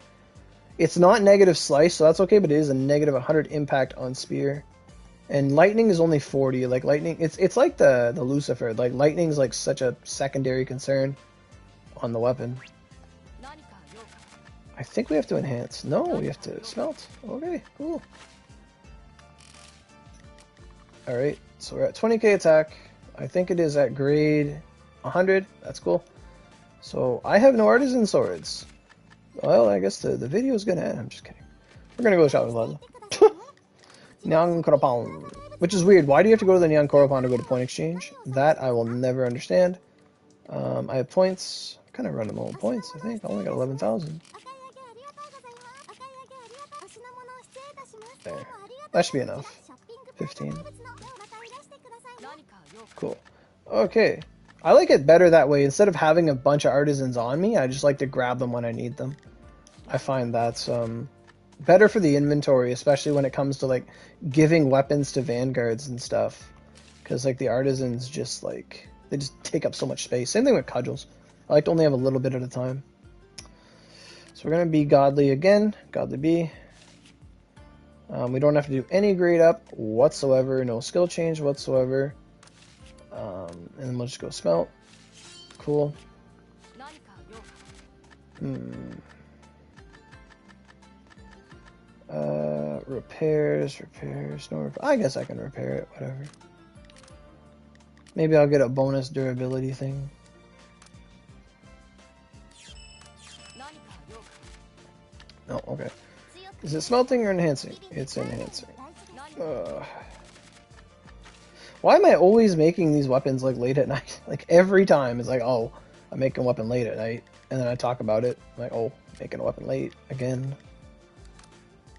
It's not negative slice, so that's okay, but it is a negative 100 impact on spear. And lightning is only 40. Like lightning, it's like the Lucifer. Like lightning's like such a secondary concern on the weapon. I think we have to enhance. No, we have to smelt. Okay, cool. Alright, so we're at 20k attack. I think it is at grade 100. That's cool. So I have no artisan swords. Well, I guess the video is gonna end. I'm just kidding. We're gonna go shop with Laza. Nyang Korapan. Which is weird. Why do you have to go to the Nyang Korapan to go to point exchange? That I will never understand. I have points. I kind of run low on points, I think. I only got 11,000. There. That should be enough. 15. Cool. Okay. I like it better that way. Instead of having a bunch of artisans on me, I just like to grab them when I need them. I find that's better for the inventory, especially when it comes to like giving weapons to vanguards and stuff. Because like the artisans just like, they just take up so much space. Same thing with cudgels. I like to only have a little bit at a time. So we're going to be godly again. Godly B. We don't have to do any grade up whatsoever. No skill change whatsoever. And then we'll just go smelt. Cool. Repairs. No, I guess I can repair it. Whatever. Maybe I'll get a bonus durability thing. No, okay. Is it smelting or enhancing? It's enhancing. Why am I always making these weapons like late at night? Like every time it's like, oh, I'm making a weapon late at night, and then I talk about it. I'm like, oh, making a weapon late again.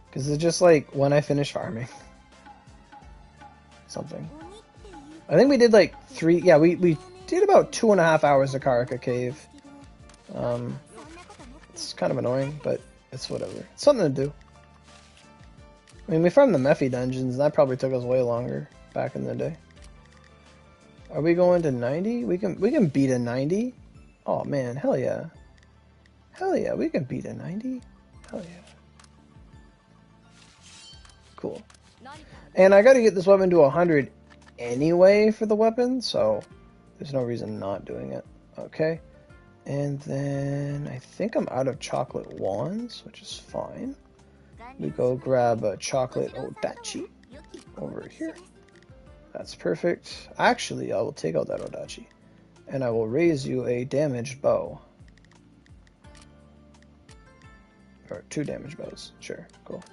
Because it's just like when I finish farming. Something. I think we did like 3, yeah, we did about 2.5 hours of Karaka Cave. It's kind of annoying, but it's whatever. It's something to do. I mean, we farmed the Mephi dungeons, and that probably took us way longer back in the day. Are we going to 90? We can beat a 90? Oh man, hell yeah. Hell yeah, we can beat a 90? Hell yeah. Cool. And I gotta get this weapon to 100 anyway for the weapon, so there's no reason not doing it. Okay. And then I think I'm out of chocolate wands, which is fine. We go grab a chocolate odachi over here. That's perfect. Actually, I will take out that odachi, and I will raise you a damaged bow. Or 2 damaged bows. Sure, cool.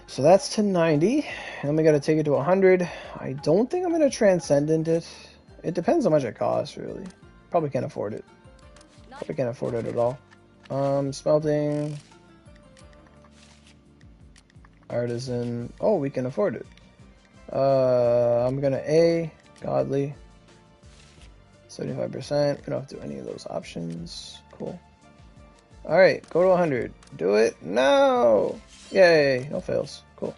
So that's to 90, and we gotta take it to 100. I don't think I'm gonna transcendent it. It depends how much it costs, really. Probably can't afford it. Probably can't afford it at all. Smelting. Artisan. Oh, we can afford it. I'm gonna A. Godly. 75%. We don't have to do any of those options. Cool. Alright, go to 100. Do it. No! Yay, no fails. Cool.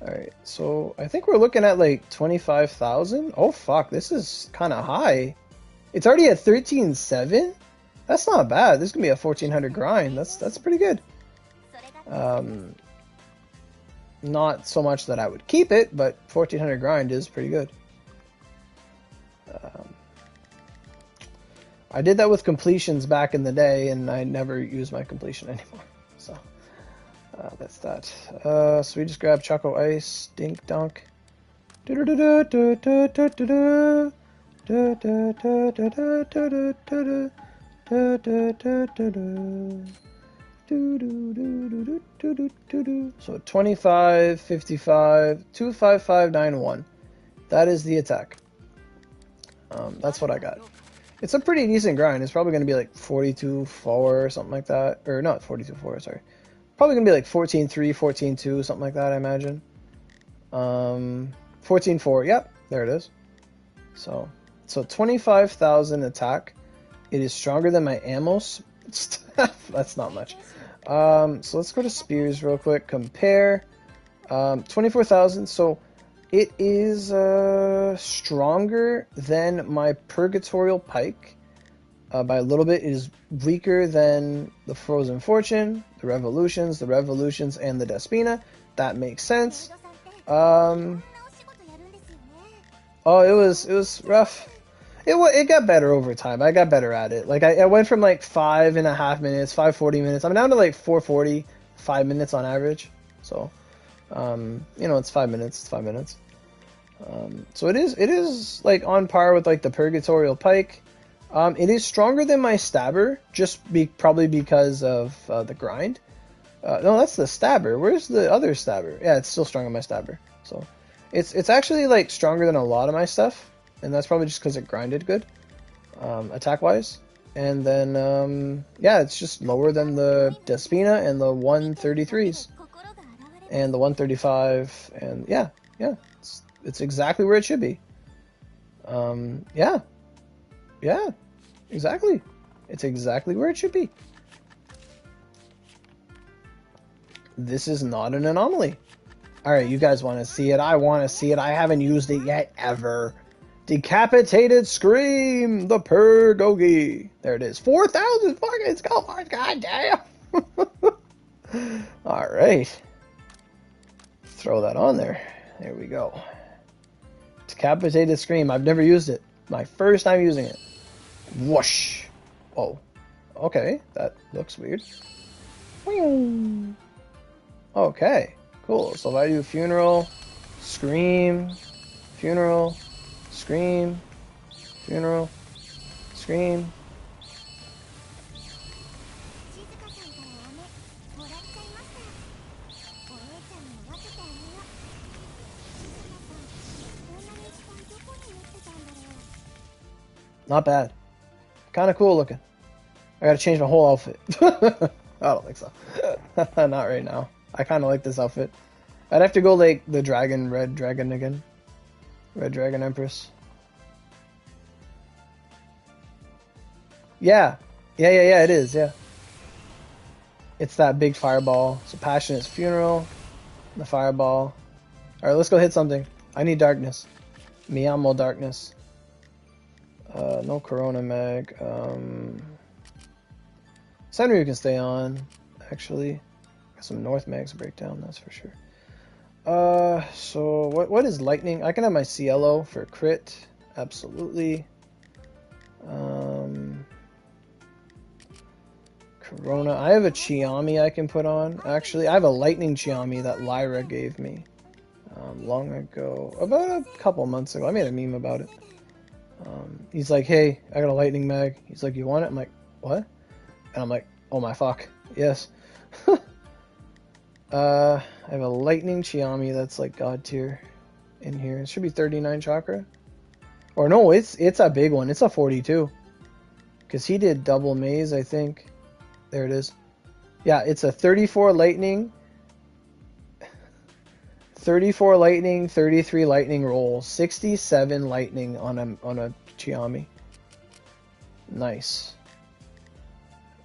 Alright, so I think we're looking at like 25,000. Oh fuck, this is kind of high. It's already at 13.7? That's not bad. This is going to be a 1,400 grind. That's pretty good. Not so much that I would keep it, but 1,400 grind is pretty good. I did that with completions back in the day, and I never use my completion anymore. So that's that. So we just grab Choco Ice, Dink Dunk. So 25, 55, 25591. That is the attack. That's what I got. It's a pretty decent grind. It's probably going to be like 42.4 or something like that. Or not 42.4, sorry. Probably going to be like 14.3, 14.2, something like that, I imagine. 14.4, yep, there it is. So 25,000 attack. It is stronger than my ammo. That's not much. So let's go to spears real quick. Compare. 24,000. So it is stronger than my Purgatorial Pike by a little bit. It is weaker than the Frozen Fortune, the Revolutions, and the Despina. That makes sense. Oh, it was rough. It got better over time. I got better at it. Like I went from like 5.5 minutes, 5:40 minutes. I'm down to like 4:40, 5 minutes on average. So, you know, it's 5 minutes. It's 5 minutes. So it is like on par with like the Purgatorial Pike. It is stronger than my Stabber, probably because of the grind. No, that's the Stabber. Where's the other Stabber? Yeah, it's still stronger than my Stabber. So it's actually like stronger than a lot of my stuff, and that's probably just because it grinded good, attack wise. And then yeah, it's just lower than the Despina and the 133s and the 135, and yeah, it's exactly where it should be. Yeah, exactly. It's exactly where it should be. This is not an anomaly. Alright, you guys want to see it? I want to see it. I haven't used it yet, ever. Decapitated Scream, the Purgogi. There it is. 4,000 fucking skull parts, goddamn. Alright. Throw that on there. There we go. Decapitated Scream. I've never used it. My first time using it. Whoosh. Oh. Okay, that looks weird. Okay, cool. So if I do Funeral, Scream, Funeral, Scream, Funeral, Scream. Not bad. Kind of cool looking. I gotta change my whole outfit. I don't think so. Not right now. I kind of like this outfit. I'd have to go like the dragon, red dragon again. Red dragon empress. Yeah. Yeah, it is, yeah. It's that big fireball. So Passionate's Funeral. The fireball. Alright, let's go hit something. I need darkness. Mi amo darkness. No Corona Mag. Senryu can stay on, actually. Got some North Mags breakdown, that's for sure. So what is lightning? I can have my Cielo for crit, absolutely. Corona. I have a Chiami I can put on. Actually, I have a lightning Chiami that Lyra gave me long ago, about a couple months ago. I made a meme about it. He's like, hey, I got a lightning mag. He's like, you want it? I'm like, what? And I'm like, oh my fuck, yes. I have a lightning Chiami that's like god tier in here. It should be 39 chakra. Or no, it's a big one. It's a 42. Because he did double maze, I think. There it is. Yeah, it's a 34 lightning. 34 lightning, 33 lightning roll, 67 lightning on a Chiami. Nice.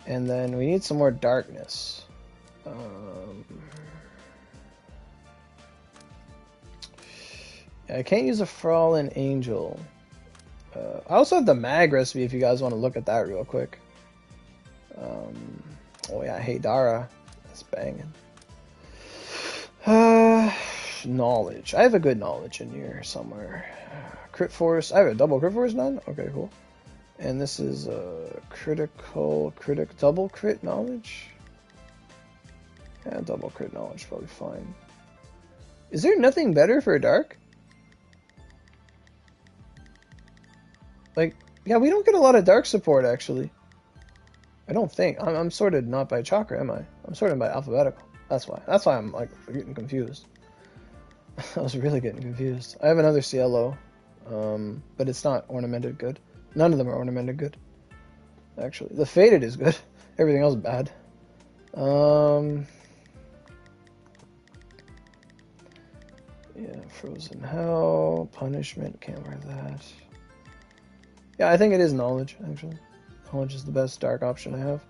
And then we need some more darkness. I can't use a Fallen Angel. I also have the mag recipe if you guys want to look at that real quick. Oh yeah, Haydara. That's banging. Knowledge. I have a good knowledge in here somewhere. Crit force. I have a double crit force done? Okay, cool. And this is a double crit knowledge? Yeah, double crit knowledge, probably fine. Is there nothing better for a dark? Like, yeah, we don't get a lot of dark support, actually. I don't think. I'm sorted not by chakra, am I? I'm sorted by alphabetical. That's why. That's why I'm, like, getting confused. I was really getting confused. I have another Cielo, but it's not ornamented good. None of them are ornamented good, actually. The Faded is good. Everything else is bad. Yeah, Frozen Hell, Punishment, can't wear that. Yeah, I think it is Knowledge, actually. Knowledge is the best dark option I have.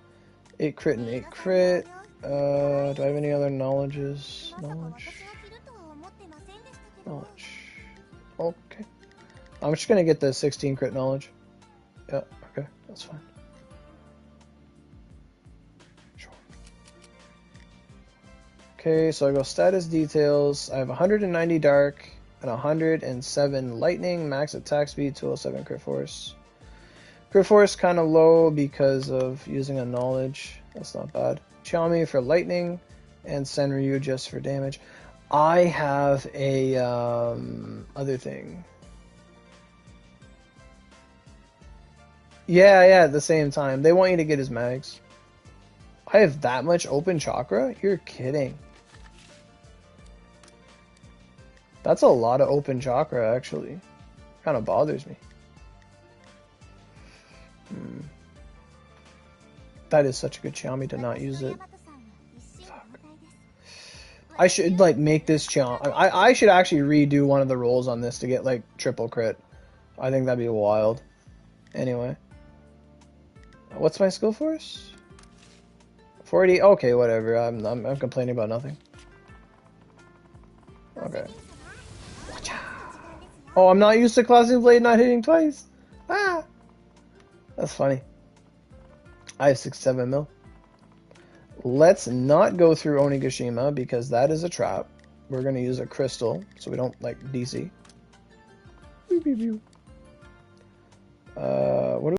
8 crit and 8 crit. Do I have any other knowledges? Knowledge. Okay. I'm just gonna get the 16 crit knowledge. Yeah, okay, that's fine. Sure. Okay, so I go status details. I have 190 dark, and 107 lightning, max attack speed, 207 crit force. Crit force kind of low because of using a knowledge. That's not bad. Xiaomi for lightning, and Senryu just for damage. I have a other thing. Yeah, at the same time. They want you to get his mags. I have that much open chakra? You're kidding. That's a lot of open chakra, actually. Kind of bothers me. That is such a good Xiaomi to not use it. Fuck. I should, like, make this Xiaomi... I should actually redo one of the rolls on this to get, like, triple crit. I think that'd be wild. Anyway. What's my skill force? 40? Okay, whatever. I'm complaining about nothing. Okay. Oh, I'm not used to Classic Blade not hitting twice. Ah! That's funny. I have 6-7 mil. Let's not go through Onigashima because that is a trap. We're going to use a crystal so we don't, like, DC. Pew, pew, pew.